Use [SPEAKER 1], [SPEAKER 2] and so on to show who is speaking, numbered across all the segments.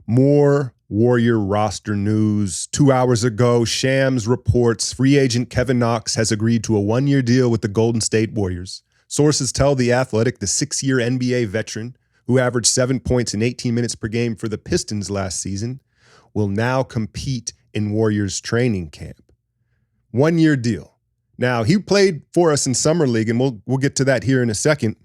[SPEAKER 1] More Warrior roster news. 2 hours ago, Shams reports free agent Kevin Knox has agreed to a one-year deal with the Golden State Warriors. Sources tell The Athletic the 6-year NBA veteran, who averaged 7 points in 18 minutes per game for the Pistons last season, will now compete in Warriors training camp. One-year deal. Now, he played for us in Summer League, and we'll get to that here in a second.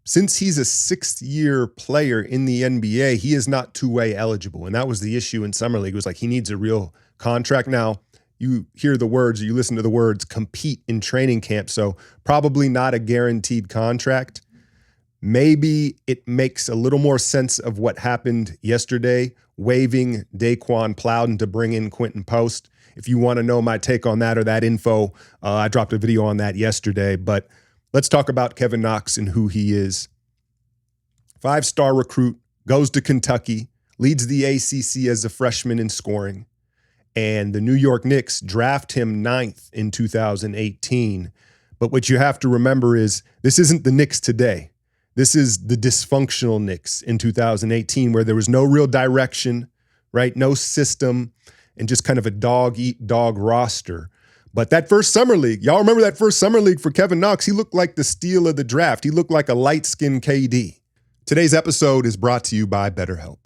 [SPEAKER 1] Since he's a sixth-year player in the NBA, he is not two-way eligible, and that was the issue in Summer League. It was like he needs a real contract. Now, you hear the words, you listen to the words, compete in training camp, so probably not a guaranteed contract. Maybe it makes a little more sense of what happened yesterday, waiving Daquan Plowden to bring in Quentin Post. If you want to know my take on that or that info, I dropped a video on that yesterday, but let's talk about Kevin Knox and who he is. 5-star recruit, goes to Kentucky, leads the ACC as a freshman in scoring, and the New York Knicks draft him 9th in 2018. But what you have to remember is this isn't the Knicks today. This is the dysfunctional Knicks in 2018, where there was no real direction, right? No system, and just kind of a dog-eat-dog roster. But that first Summer League, y'all remember that first Summer League for Kevin Knox? He looked like the steal of the draft. He looked like a light-skinned KD. Today's episode is brought to you by BetterHelp.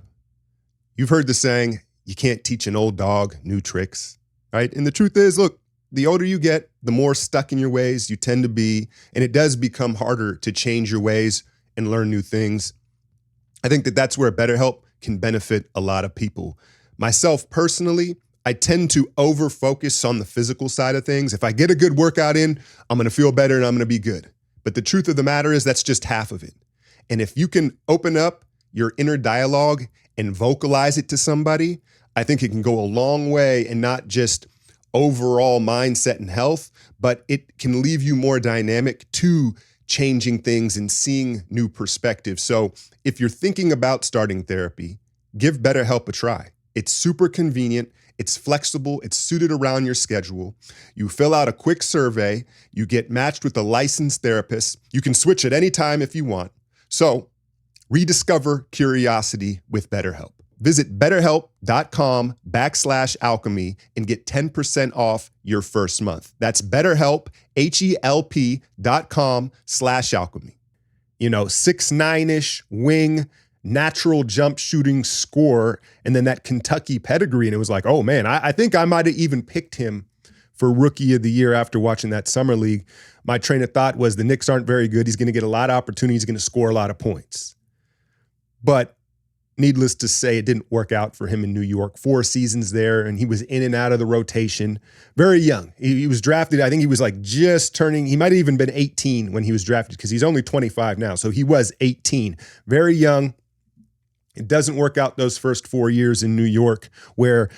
[SPEAKER 1] You've heard the saying, you can't teach an old dog new tricks, right? And the truth is, look, the older you get, the more stuck in your ways you tend to be, and it does become harder to change your ways and learn new things. I think that that's where BetterHelp can benefit a lot of people. Myself personally, I tend to over-focus on the physical side of things. If I get a good workout in, I'm going to feel better and I'm going to be good. But the truth of the matter is that's just half of it. And if you can open up your inner dialogue and vocalize it to somebody, I think it can go a long way in not just overall mindset and health, but it can leave you more dynamic to changing things and seeing new perspectives. So if you're thinking about starting therapy, give BetterHelp a try. It's super convenient. It's flexible. It's suited around your schedule. You fill out a quick survey. You get matched with a licensed therapist. You can switch at any time if you want. So rediscover curiosity with BetterHelp. Visit BetterHelp.com/alchemy and get 10% off your first month. That's BetterHelp, HELP.com/alchemy. 6'9"-ish wing, natural jump shooting scorer, and then that Kentucky pedigree. And it was like, oh man, I think I might have even picked him for Rookie of the Year after watching that Summer League. My train of thought was the Knicks aren't very good. He's going to get a lot of opportunities. He's going to score a lot of points. But needless to say, it didn't work out for him in New York. 4 seasons there, and he was in and out of the rotation. Very young. He was drafted, I think he was like just turning, he might have even been 18 when he was drafted because he's only 25 now. So he was 18. Very young. It doesn't work out those first 4 years in New York where,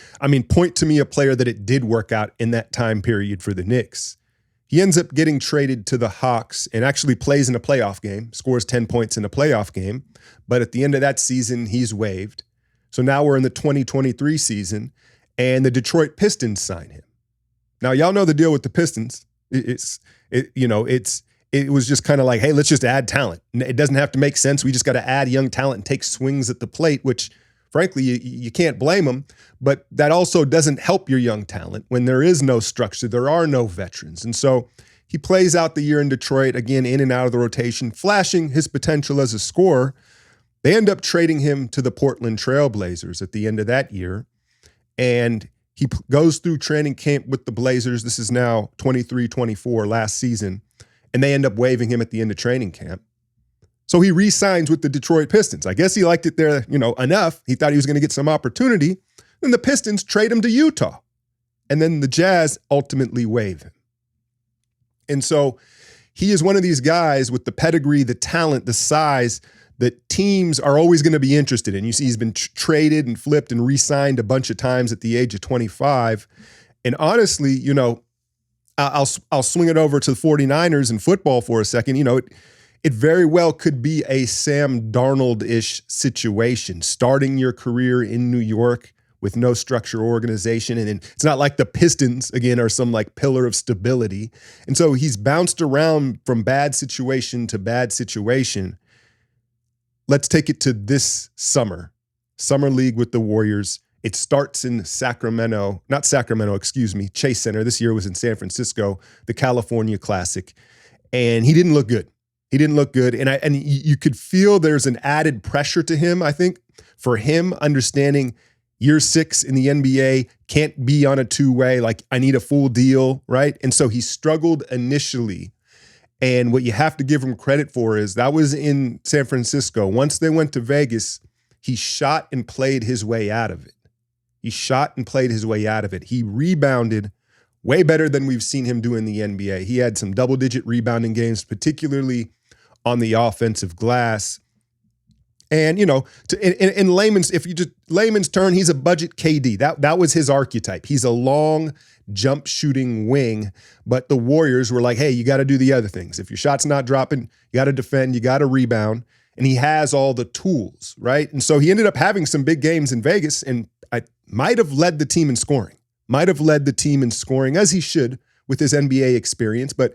[SPEAKER 1] point to me a player that it did work out in that time period for the Knicks. He ends up getting traded to the Hawks and actually plays in a playoff game, scores 10 points in a playoff game. But at the end of that season, he's waived. So now we're in the 2023 season, and the Detroit Pistons sign him. Now, y'all know the deal with the Pistons. It was just kind of like, hey, let's just add talent. It doesn't have to make sense. We just got to add young talent and take swings at the plate, which frankly, you can't blame them. But that also doesn't help your young talent when there is no structure. There are no veterans. And so he plays out the year in Detroit, again, in and out of the rotation, flashing his potential as a scorer. They end up trading him to the Portland Trail Blazers at the end of that year. And he goes through training camp with the Blazers. This is now 23-24 last season. And they end up waiving him at the end of training camp. So he re-signs with the Detroit Pistons. I guess he liked it there, enough. He thought he was going to get some opportunity. Then the Pistons trade him to Utah. And then the Jazz ultimately waive him. And so he is one of these guys with the pedigree, the talent, the size that teams are always going to be interested in. You see, he's been traded and flipped and re-signed a bunch of times at the age of 25. And honestly, I'll swing it over to the 49ers and football for a second. It very well could be a Sam Darnold-ish situation, starting your career in New York with no structure or organization. And it's not like the Pistons, again, are some like pillar of stability. And so he's bounced around from bad situation to bad situation. Let's take it to this summer. Summer League with the Warriors. It starts in Chase Center. This year it was in San Francisco, the California Classic. And he didn't look good. He didn't look good. And you could feel there's an added pressure to him, I think, for him understanding year 6 in the NBA, can't be on a two-way, like I need a full deal, right? And so he struggled initially. And what you have to give him credit for is that was in San Francisco. Once they went to Vegas, he shot and played his way out of it. He rebounded way better than we've seen him do in the NBA. He had some double-digit rebounding games, particularly on the offensive glass. And, in layman's term, he's a budget KD. That was his archetype. He's a long jump shooting wing, but the Warriors were like, hey, you got to do the other things. If your shot's not dropping, you got to defend, you got to rebound. And he has all the tools, right? And so he ended up having some big games in Vegas, and I might have led the team in scoring, as he should with his NBA experience, but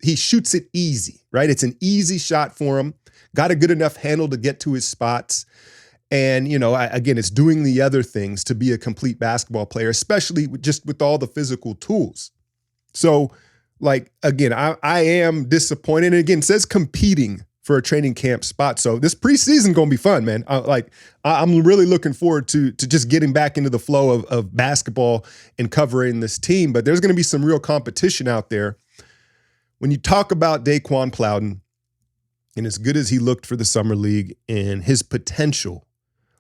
[SPEAKER 1] he shoots it easy, right? It's an easy shot for him. Got a good enough handle to get to his spots. And, again, it's doing the other things to be a complete basketball player, especially just with all the physical tools. So, again, I am disappointed. And again, it says competing for a training camp spot. So this preseason going to be fun, man. I'm really looking forward to just getting back into the flow of basketball and covering this team. But there's going to be some real competition out there. When you talk about Daquan Plowden, and as good as he looked for the Summer League and his potential,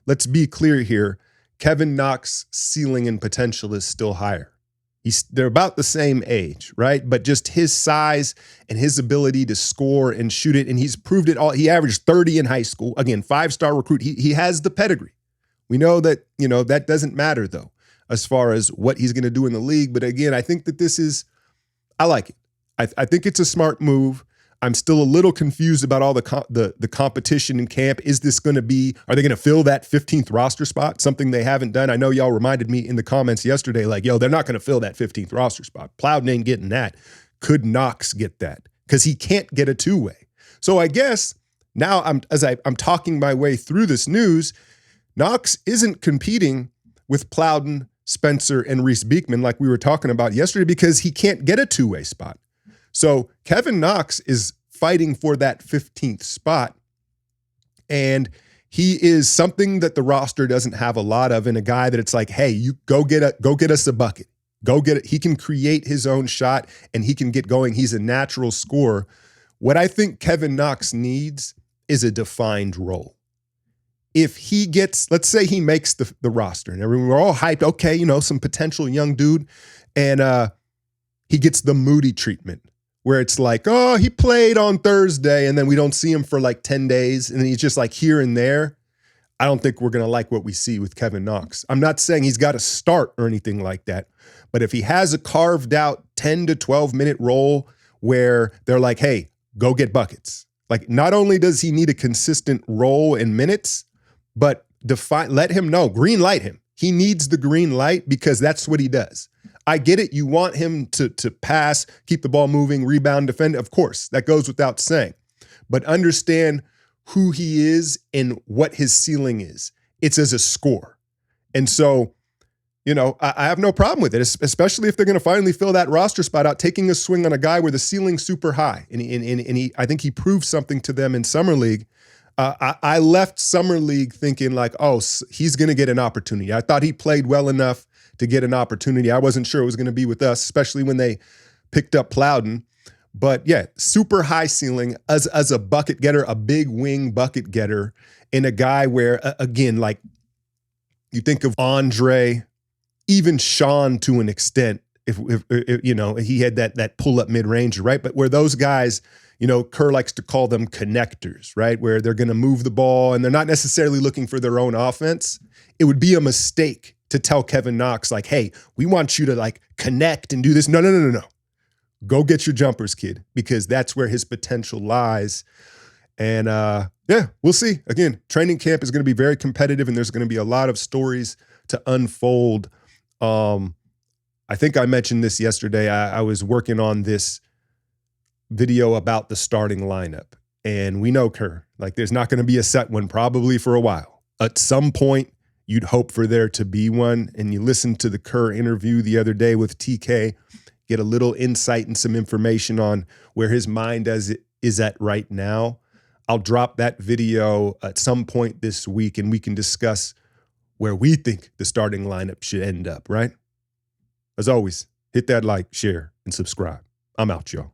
[SPEAKER 1] let's be clear here, Kevin Knox' ceiling and potential is still higher. They're about the same age, right? But just his size and his ability to score and shoot it, and he's proved it all. He averaged 30 in high school. Again, 5-star recruit. He has the pedigree. We know that, that doesn't matter, though, as far as what he's going to do in the league. But again, I think that I like it. I think it's a smart move. I'm still a little confused about all the competition in camp. Are they going to fill that 15th roster spot? Something they haven't done. I know y'all reminded me in the comments yesterday, they're not going to fill that 15th roster spot. Plowden ain't getting that. Could Knox get that? Because he can't get a two-way. So I guess now I'm talking my way through this news, Knox isn't competing with Plowden, Spencer, and Reese Beekman like we were talking about yesterday because he can't get a two-way spot. So Kevin Knox is fighting for that 15th spot, and he is something that the roster doesn't have a lot of, and a guy that it's like, hey, you go get us a bucket. Go get it. He can create his own shot, and he can get going. He's a natural scorer. What I think Kevin Knox needs is a defined role. If he gets, let's say he makes the roster, and we're all hyped, okay, some potential young dude, and he gets the Moody treatment, where it's like, oh, he played on Thursday, and then we don't see him for 10 days, and then he's just here and there. I don't think we're going to like what we see with Kevin Knox. I'm not saying he's got to start or anything like that, but if he has a carved out 10 to 12-minute role where they're like, hey, go get buckets. Not only does he need a consistent role in minutes, but let him know, green light him. He needs the green light because that's what he does. I get it. You want him to pass, keep the ball moving, rebound, defend. Of course, that goes without saying. But understand who he is and what his ceiling is. It's as a scorer. And so, I have no problem with it, especially if they're going to finally fill that roster spot out, taking a swing on a guy where the ceiling's super high. And I think he proved something to them in Summer League. I left Summer League thinking he's going to get an opportunity. I thought he played well enough to get an opportunity. I wasn't sure it was going to be with us, especially when they picked up Plowden. But yeah, super high ceiling as a bucket getter, a big wing bucket getter, and a guy where, again, you think of Andre, even Sean to an extent, if he had that pull-up mid-range, right? But where those guys, Kerr likes to call them connectors, right? Where they're going to move the ball and they're not necessarily looking for their own offense. It would be a mistake to tell Kevin Knox, hey, we want you to connect and do this. No. Go get your jumpers, kid, because that's where his potential lies. And we'll see. Again, training camp is going to be very competitive, and there's going to be a lot of stories to unfold. I think I mentioned this yesterday. I was working on this video about the starting lineup, and we know Kerr. There's not going to be a set one probably for a while. At some point, you'd hope for there to be one. And you listened to the Kerr interview the other day with TK, get a little insight and some information on where his mind is at right now. I'll drop that video at some point this week, and we can discuss where we think the starting lineup should end up, right? As always, hit that like, share, and subscribe. I'm out, y'all.